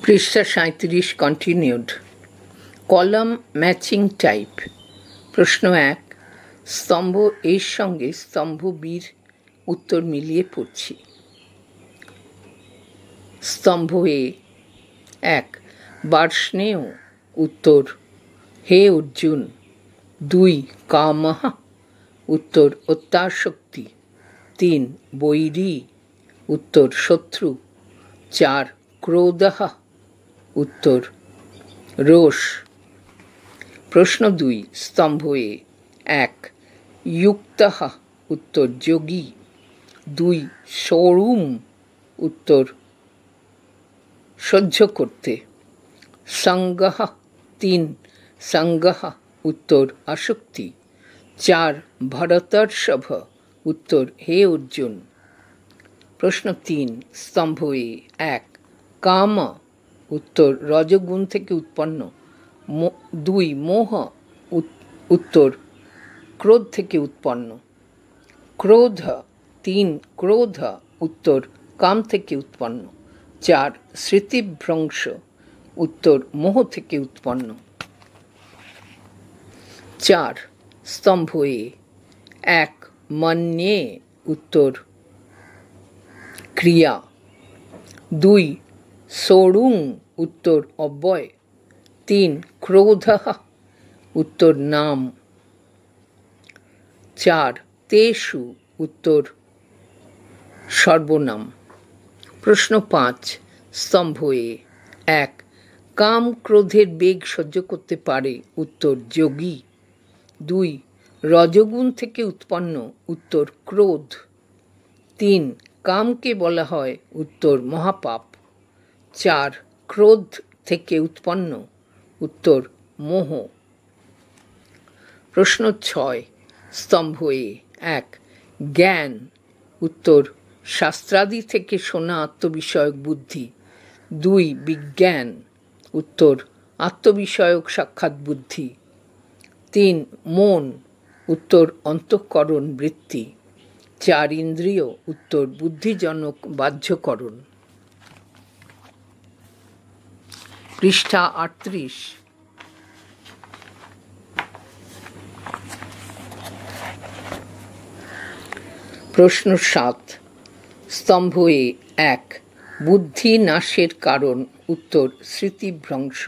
পৃষ্ঠা ৩৭ continued. Column matching type. প্রশ্ন ১, স্তম্ভ এর সঙ্গে স্তম্ভ বির উত্তর মিলিয়ে পড়ছি। স্তম্ভ এ ১, বার্ষ্ণেয়। উত্তর হে অর্জুন। ২, কামঃ। উত্তর অত্যাসক্তি। ৩, বৈরী। উত্তর শত্রু। ৪, ক্রোধঃ। উত্তর রোষ। প্রশ্ন ২, স্তম্ভ এ ১, যুক্তঃ। উত্তর যোগী। ২, সোড়ুম। উত্তর সহ্য করতে। সঙ্গঃ। ৩, সঙ্গঃ। উত্তর আসক্তি। ৪, ভরতর্ষভ। উত্তর হে অর্জুন। প্রশ্ন ৩, স্তম্ভ এ ১, কাম। উত্তর রজগুণ থেকে উৎপন্ন। ২, মোহ। উত্তর ক্রোধ থেকে উৎপন্ন। ক্রোধ। ৩, ক্রোধ। উত্তর কাম থেকে উৎপন্ন। ৪, স্মৃতিভ্রংশ। উত্তর মোহ থেকে উৎপন্ন। ৪, স্তম্ভ এ ১, মন্যে। উত্তর ক্রিয়া। ২, সোড়ুং। উত্তর অব্যয়। ৩, ক্রোধঃ। উত্তর নাম। ৪, তেষু। উত্তর সর্বনাম। প্রশ্ন ৫, স্তম্ভ এ ১, কাম ক্রোধের বেগ সহ্য করতে পারে। উত্তর যোগী। ২, রজগুণ থেকে উৎপন্ন। উত্তর ক্রোধ। ৩, কামকে বলা হয়। উত্তর মহাপাপ। ৪, ক্রোধ থেকে উৎপন্ন। উত্তর মোহ। প্রশ্ন ৬, স্তম্ভ এ ১, জ্ঞান। উত্তর শাস্ত্রাদি থেকে শোনা আত্মবিষয়ক বুদ্ধি। ২, বিজ্ঞান। উত্তর আত্মবিষয়ক সাক্ষাৎ বুদ্ধি। ৩, মন। উত্তর অন্তঃকরণ বৃত্তি। ৪, ইন্দ্রিয়। উত্তর বুদ্ধিজনক বাহ্যকরণ। পৃষ্ঠা ৩৮। প্রশ্ন ৭, স্তম্ভ এ ১, বুদ্ধি নাশের কারণ। উত্তর স্মৃতিভ্রংশ।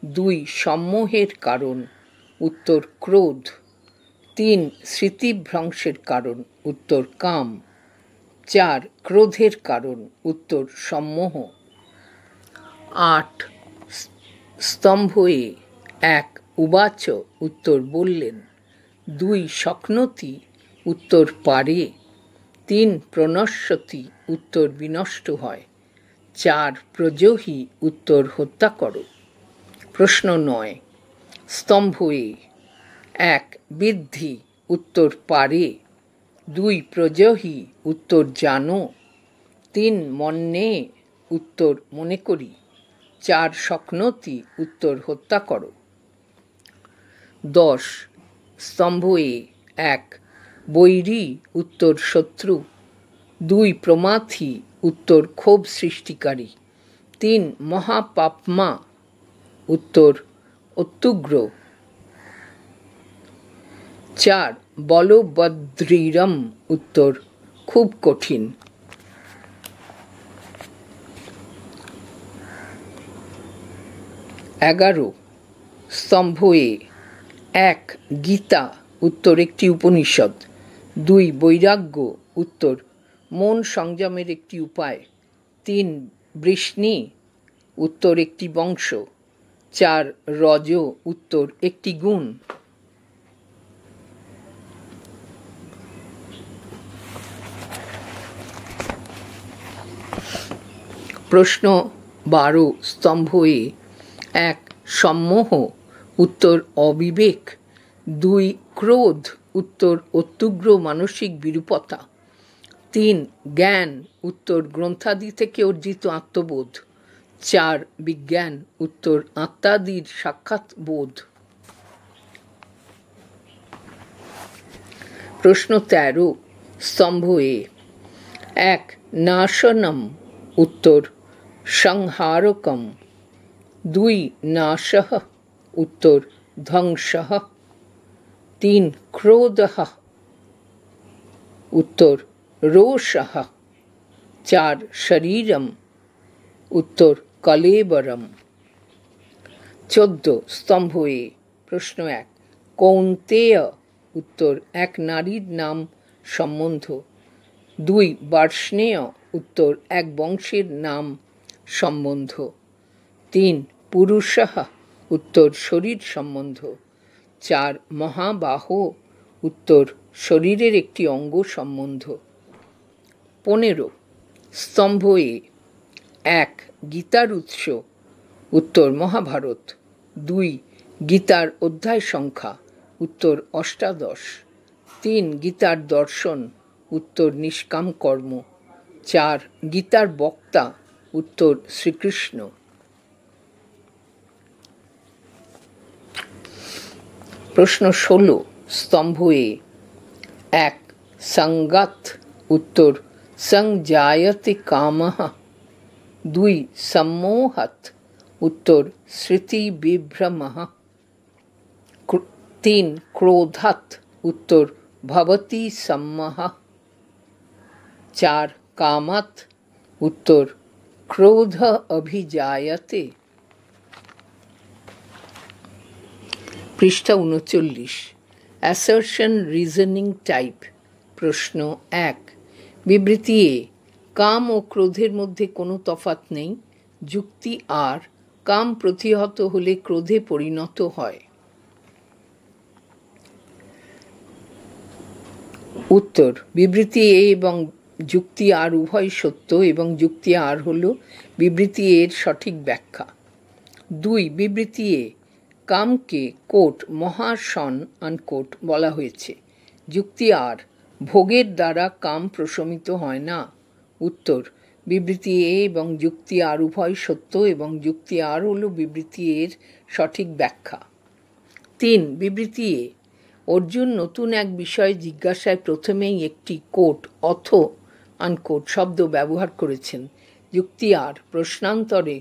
২, সম্মোহের কারণ। উত্তর ক্রোধ। ৩, স্মৃতিভ্রংশের কারণ। উত্তর কাম। ৪, ক্রোধের কারণ। উত্তর সম্মোহ। ৮, স্তম্ভ এ ১, উবাচ। উত্তর বললেন। ২, শক্নোতি। উত্তর পারে। ৩, প্রণশ্যতি। উত্তর বিনষ্ট হয়। ৪, প্রজহি। উত্তর হত্যা করো। প্রশ্ন ৯, স্তম্ভ এ ১, বিদ্ধি। উত্তর পারে। ২, প্রজহি। উত্তর জানো। ৩, মন্যে। উত্তর মনে করি। ৪, শক্নোতি। উত্তর হত্যা করো। ১০, স্তম্ভ এ ১, বৈরী। উত্তর শত্রু। ২, প্রমাথি। উত্তর ক্ষোভ সৃষ্টিকারী। ৩, মহাপাপ্মা। উত্তর অত্যুগ্র। ৪, বলবদ্রীরম। উত্তর খুব কঠিন। ১১, স্তম্ভ এ ১, গীতা। উত্তর একটি উপনিষদ। ২, বৈরাগ্য। উত্তর মন সংযমের একটি উপায়। ৩, বৃষ্ণি। উত্তর একটি বংশ। ৪, রজ। উত্তর একটি গুণ। প্রশ্ন ১২, স্তম্ভ এ ১, সম্মোহ। উত্তর অবিবেক। ২, ক্রোধ। উত্তর অত্যুগ্র মানসিক বিরূপতা। ৩, জ্ঞান। উত্তর গ্রন্থাদি থেকে অর্জিত আত্মবোধ। ৪, বিজ্ঞান। উত্তর আত্মাদির সাক্ষাৎ বোধ। প্রশ্ন ১৩, স্তম্ভ এ ১, নাশনম। উত্তর সংহারকম। 2 নাশः, উত্তর ধ্বংসः। 3 ক্রোধः, উত্তর রোষः। 4 শরীরম, উত্তর কলেবরম। 14 স্তম্ভ এ। প্রশ্ন 1 কৌন্তেয়, উত্তর এক নারীর নাম সম্বন্ধ। 2 বার্ষ্ণেয়, উত্তর এক বংশের নাম সম্বন্ধ। 3 পুরুষः, উত্তর শরীর সম্বন্ধ। 4 মহাবাহ, উত্তর শরীরের একটি অঙ্গ সম্বন্ধ। 15 স্তম্ভ এ। 1 গীতার উৎস, উত্তর মহাভারত। 2 গীতার অধ্যায় সংখ্যা, উত্তর অষ্টাদশ। 3 গীতার দর্শন, উত্তর নিষ্কাম কর্ম। 4 গীতার বক্তা, উত্তর শ্রীকৃষ্ণ। প্রশ্ন 16 স্তম্ভ এ। 1 সঙ্গাত, উত্তর সংজায়তে কামঃ। 2 সম্মোহাত, উত্তর স্মৃতি বিভ্রমঃ। 3 ক্রোধাত, উত্তর ভবতি সম্মোহঃ। 4 কামাত, উত্তর ক্রোধ অভিজায়তে। পৃষ্ঠা 39 অ্যাসারশন রিজনিং টাইপ। প্রশ্ন 1 বিবৃতি এ। কাম ও ক্রোধের মধ্যে কোনো তফাৎ নেই। যুক্তি আর কাম প্রতিহত হলে ক্রোধে পরিণত হয়। উত্তর বিবৃতি এ এবং যুক্তি আর উভয় সত্য এবং যুক্তি আর হল বিবৃতি এর সঠিক ব্যাখ্যা। 2 বিবৃতি এ কামকে কোট মহাসন আনকোট বলা হয়েছে। যুক্তি আর ভোগের দ্বারা কাম প্রশমিত হয় না। উত্তর বিবৃতি এ এবং যুক্তি আর উভয় সত্য এবং যুক্তি আর হল বিবৃতি এর সঠিক ব্যাখ্যা। 3 বিবৃতি এ অর্জুন নতুন এক বিষয়ে জিজ্ঞাসায় প্রথমেই একটি কোট অথ আনকোট শব্দ ব্যবহার করেছেন। যুক্তি আর প্রশ্নান্তরে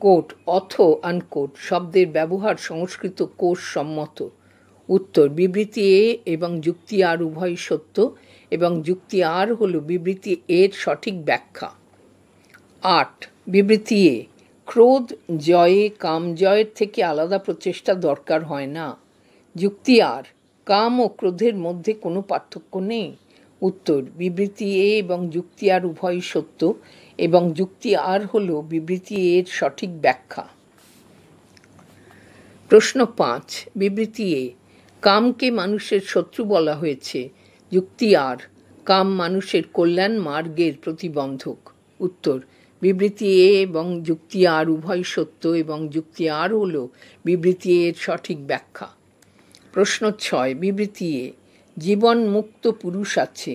কোট অথ আনকোট শব্দের ব্যবহার সংস্কৃত কোষ সম্মত। উত্তর বিবৃতি এ এবং যুক্তি আর উভয় সত্য এবং যুক্তি আর হল বিবৃতি এর সঠিক ব্যাখ্যা। 8 বিবৃতি এ ক্রোধ জয়ে কাম জয়ের থেকে আলাদা প্রচেষ্টা দরকার হয় না। যুক্তি আর কাম ও ক্রোধের মধ্যে কোনো পার্থক্য নেই। উত্তর বিবৃতি এ এবং যুক্তি আর উভয় সত্য এবং যুক্তি আর হল বিবৃতি এর সঠিক ব্যাখ্যা। প্রশ্ন 5 বিবৃতি এ কামকে মানুষের শত্রু বলা হয়েছে। যুক্তি আর কাম মানুষের কল্যাণ মার্গের প্রতিবন্ধক। উত্তর বিবৃতি এ এবং যুক্তি আর উভয় সত্য এবং যুক্তি আর হল বিবৃতি এর সঠিক ব্যাখ্যা। প্রশ্ন 6 বিবৃতি এ জীবন মুক্ত পুরুষ আছে।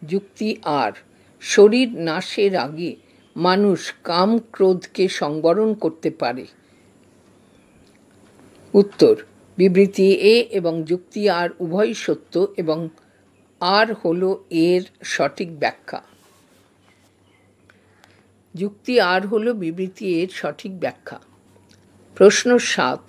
যুক্তি আর শরীর নাশের আগে মানুষ কাম ক্রোধকে সংবরণ করতে পারে। উত্তর বিবৃতি এ এবং যুক্তি আর উভয় সত্য এবং আর হল এর সঠিক ব্যাখ্যা। যুক্তি আর হল বিবৃতি এর সঠিক ব্যাখ্যা। প্রশ্ন 7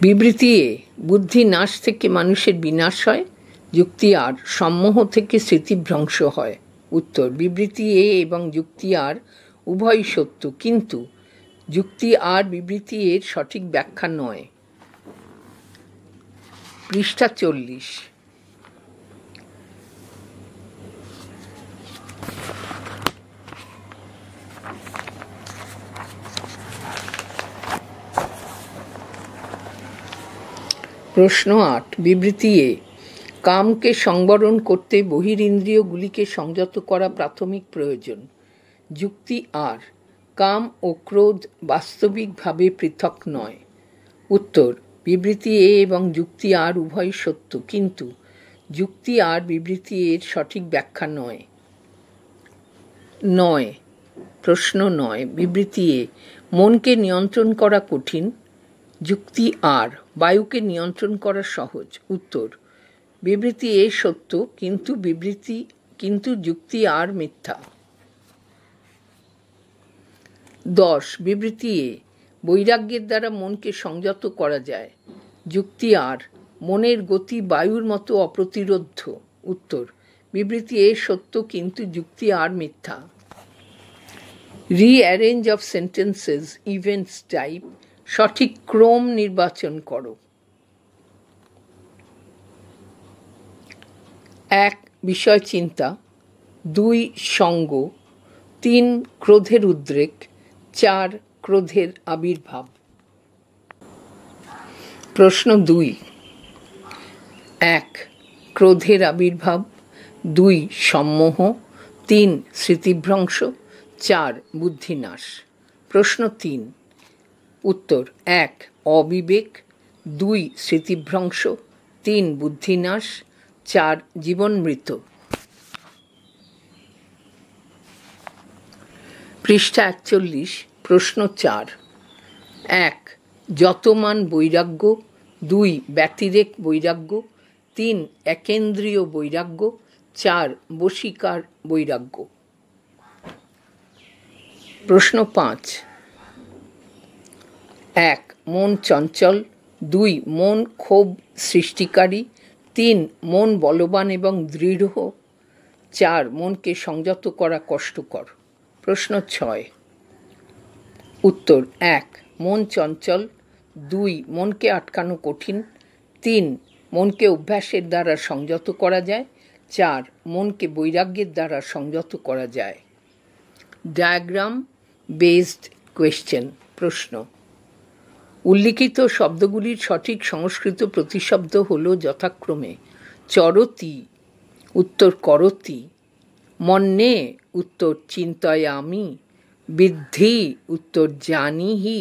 বিবৃতি এ বুদ্ধি নাশ থেকে মানুষের বিনাশ হয়। যুক্তি আর সম্মোহ থেকে স্মৃতিভ্রংশ হয়। উত্তর বিবৃতি এ এবং যুক্তি আর উভয় সত্য কিন্তু যুক্তি আর বিবৃতি এর সঠিক ব্যাখ্যা নয়। পৃষ্ঠা 40 প্রশ্ন 8 বিবৃতি এ কামকে সংবরণ করতে বহিরিন্দ্রিয়গুলিকে সংযত করা প্রাথমিক প্রয়োজন। যুক্তি আর কাম ও ক্রোধ বাস্তবিকভাবে পৃথক নয়। উত্তর বিবৃতি এ এবং যুক্তি আর উভয় সত্য কিন্তু যুক্তি আর বিবৃতি এর সঠিক ব্যাখ্যা নয়। 9 প্রশ্ন 9 বিবৃতি এ মনকে নিয়ন্ত্রণ করা কঠিন। যুক্তি আর বায়ুকে নিয়ন্ত্রণ করা সহজ। উত্তর বিবৃতি এ সত্য, কিন্তু যুক্তি আর মিথ্যা। 10 বিবৃতি এ বৈরাগ্যের দ্বারা মনকে সংযত করা যায়। যুক্তি আর মনের গতি বায়ুর মতো অপ্রতিরোধ্য। উত্তর, বিবৃতি এ সত্য, কিন্তু যুক্তি আর মিথ্যা। Rearrange of sentences, events type, সঠিক ক্রম নির্বাচন করো। 1 বিষয় চিন্তা, 2 সঙ্গ, 3 ক্রোধের উদ্রেক, 4 ক্রোধের আবির্ভাব। প্রশ্ন 2। 1 ক্রোধের আবির্ভাব, 2 সম্মোহ, 3 স্মৃতিভ্রংশ, 4 বুদ্ধিনাশ। প্রশ্ন 3। উত্তর: 1 অবিবেক, 2 স্মৃতিভ্রংশ, 3 বুদ্ধিনাশ, 4 জীবনমৃত। পৃষ্ঠা 41, প্রশ্ন 4। 1 যতমান বৈরাগ্য, 2 ব্যতিরেক বৈরাগ্য, 3 একেন্দ্রীয় বৈরাগ্য, 4 বশীকার বৈরাগ্য। প্রশ্ন 5। 1 মন চঞ্চল, 2 মন ক্ষোভ সৃষ্টিকারী, 3 মন বলবান এবং দৃঢ়, 4 মনকে সংযত করা কষ্টকর। প্রশ্ন 6। উত্তর: 1 মন চঞ্চল, 2 মনকে আটকানো কঠিন, 3 মনকে অভ্যাসের দ্বারা সংযত করা যায়, 4 মনকে বৈরাগ্যের দ্বারা সংযত করা যায়। Diagram based question. প্রশ্ন: উল্লিখিত শব্দগুলির সঠিক সংস্কৃত প্রতিশব্দ হল যথাক্রমে চরতি, উত্তর করতি; মন্যে, উত্তর চিন্তয়ামি; বিদ্ধি, উত্তর জানিহি;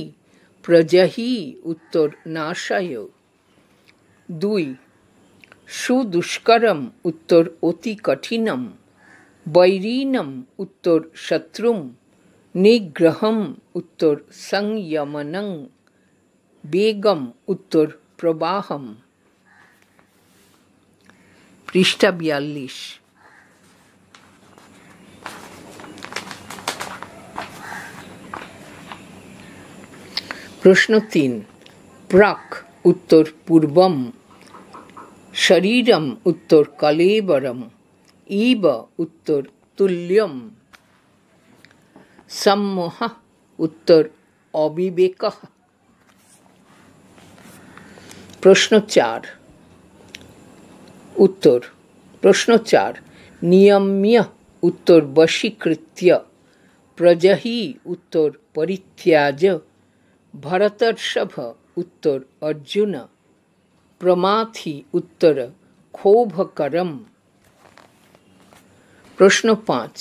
প্রজহি, উত্তর নাশায়। 2 সুদুষ্করম, উত্তর অতি কঠিনম; বৈরিণম, উত্তর শত্রুম; নিগ্রহম, উত্তর সংযমনং; বেগম, উত্তর প্রবাহম। পৃষ্ঠা 42। প্রশ্ন 3। প্রাক, উত্তর পূর্বম; শরীরম, উত্তর কলেবরম; ইব, উত্তর তুল্যম; সম্মোহ, উত্তর অবিবেকঃ। প্রশ্ন 4। উত্তর: প্রশ্ন 4 নিয়ম্য, উত্তর বশীকৃত্য; প্রজহি, উত্তর পরিত্যাজ; ভরতর্ষভ, উত্তর অর্জুন; প্রমাথি, উত্তর ক্ষোভকরম। প্রশ্ন 5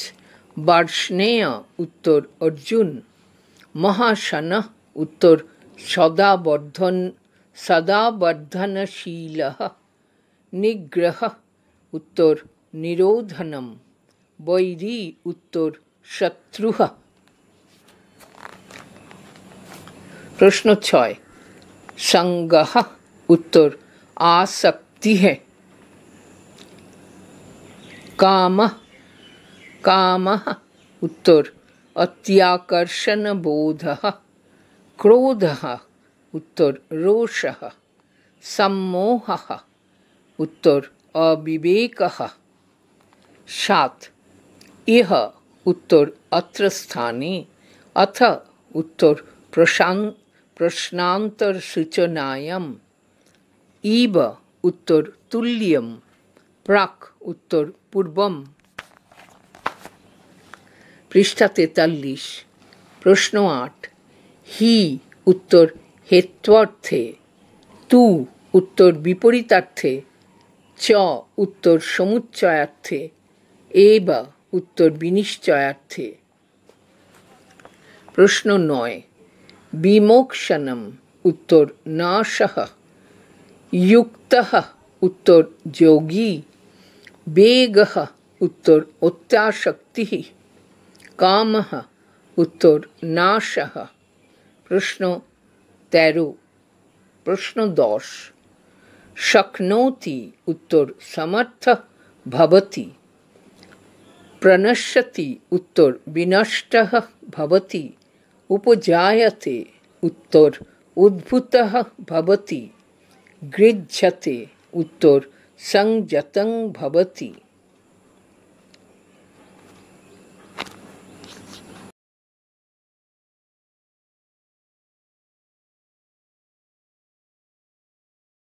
বার্ষ্ণেয়, উত্তর অর্জুন; মহাশনঃ, উত্তর সদাবর্ধনশীলঃ; নিগ্রহ, উত্তর নিরোধনম; বৈরী, উত্তর শত্রুঃ। প্রশ্ন 6 সঙ্গঃ, উত্তর আসক্তিঃ; কামঃ, উত্তর অত্যাকর্ষণবোধঃ; ক্রোধঃ, উত্তর রোষঃ; সম্মোহঃ, উত্তর অবিবেকঃ। 7 ইহ, উত্তর অত্র স্থানে; অথ, উত্তর প্রশ্নান্তরসূচনায়াম; ইব, উত্তর তুল্যম; প্রাক, উত্তর পূর্বম। পৃষ্ঠা 43। প্রশ্ন 8 হি, উত্তর হেত্বর্থে; তু, উত্তর বিপরীতার্থে; চ, উত্তর সমুচ্চয়ার্থে; এব, উত্তর বিনিশ্চয়ার্থে। প্রশ্ন 9 বিমোক্ষণম, উত্তর নাশঃ; যুক্তঃ, উত্তর যোগী; বেগঃ, উত্তর অত্যাসক্তিঃ; কামঃ, উত্তর নাশঃ। প্রশ্ন 13। প্রশ্ন 10 शक्नोति उत्तर समर्थः भवति, प्रणश्यति उत्तर विनष्टः भवति, उपजायते उत्तर उद्भूतः भवति, गृह्यते उत्तर संजतं भवति।